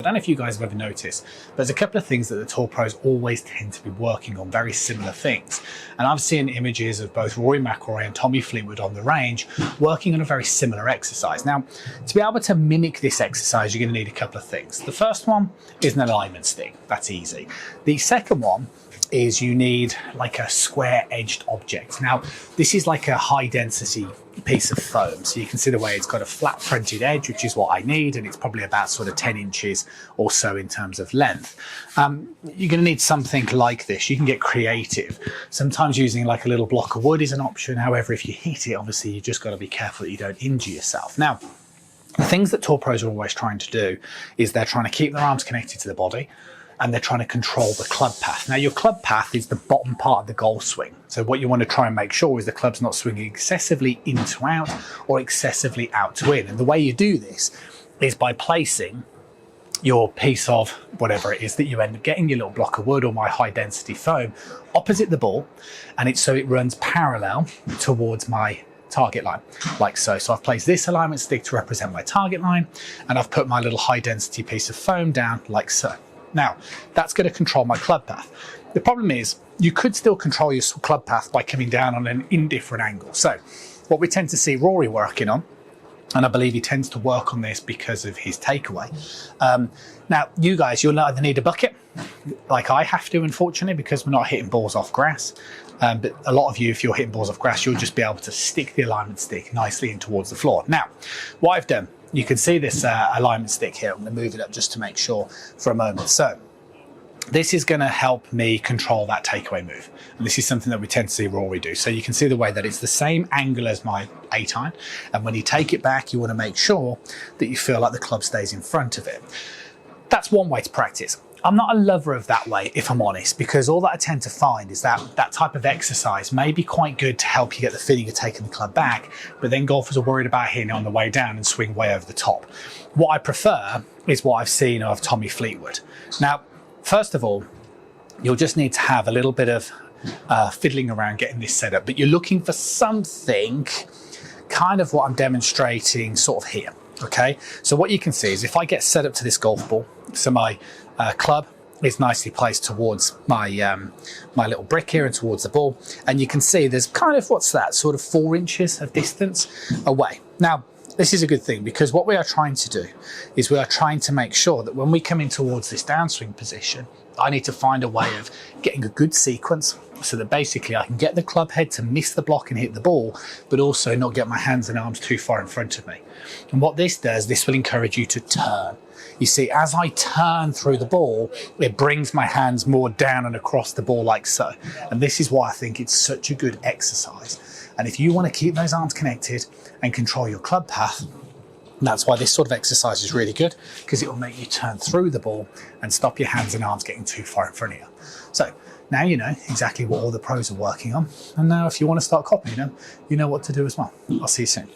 I don't know if you guys have ever noticed, there's a couple of things that the tour pros always tend to be working on, very similar things. And I've seen images of both Rory McIlroy and Tommy Fleetwood on the range working on a very similar exercise. Now, to be able to mimic this exercise, you're going to need a couple of things. The first one is an alignment stick. That's easy. The second one is you need like a square edged object. Now, this is like a high density piece of foam. So you can see the way it's got a flat fronted edge, which is what I need. And it's probably about sort of 10 inches or so in terms of length. You're going to need something like this. You can get creative. Sometimes using like a little block of wood is an option. However, if you hit it, obviously you just got to be careful that you don't injure yourself. Now, the things that tour pros are always trying to do is they're trying to keep their arms connected to the body, and they're trying to control the club path. Now, your club path is the bottom part of the golf swing. So what you want to try and make sure is the club's not swinging excessively in to out or excessively out to in. And the way you do this is by placing your piece of whatever it is that you end up getting, your little block of wood or my high density foam, opposite the ball, and so it runs parallel towards my target line, like so. So I've placed this alignment stick to represent my target line, and I've put my little high density piece of foam down like so. Now, that's going to control my club path. The problem is you could still control your club path by coming down on an indifferent angle. So what we tend to see Rory working on, and I believe he tends to work on this because of his takeaway. Now, you guys, you'll either need a bucket, like I have to, unfortunately, because we're not hitting balls off grass. But a lot of you, if you're hitting balls off grass, you'll just be able to stick the alignment stick nicely in towards the floor. Now, what I've done, you can see this alignment stick here. I'm going to move it up just to make sure for a moment. So this is going to help me control that takeaway move. And this is something that we tend to see Rory do. So you can see the way that it's the same angle as my 8-iron. And when you take it back, you want to make sure that you feel like the club stays in front of it. That's one way to practice. I'm not a lover of that way, if I'm honest, because all that I tend to find is that that type of exercise may be quite good to help you get the feeling of taking the club back, but then golfers are worried about hitting it on the way down and swing way over the top. What I prefer is what I've seen of Tommy Fleetwood. Now, first of all, you'll just need to have a little bit of fiddling around getting this set up, but you're looking for something kind of what I'm demonstrating sort of here. Okay, so what you can see is if I get set up to this golf ball, so my club is nicely placed towards my my little brick here and towards the ball, and you can see there's kind of, what's that, sort of 4 inches of distance away. Now, this is a good thing because what we are trying to do is we are trying to make sure that when we come in towards this downswing position, I need to find a way of getting a good sequence so that basically I can get the club head to miss the block and hit the ball, but also not get my hands and arms too far in front of me. And what this does, this will encourage you to turn. You see, as I turn through the ball, it brings my hands more down and across the ball like so. And this is why I think it's such a good exercise. And if you want to keep those arms connected and control your club path, that's why this sort of exercise is really good, because it will make you turn through the ball and stop your hands and arms getting too far in front of you. So now you know exactly what all the pros are working on. And now if you want to start copying them, you know what to do as well. I'll see you soon.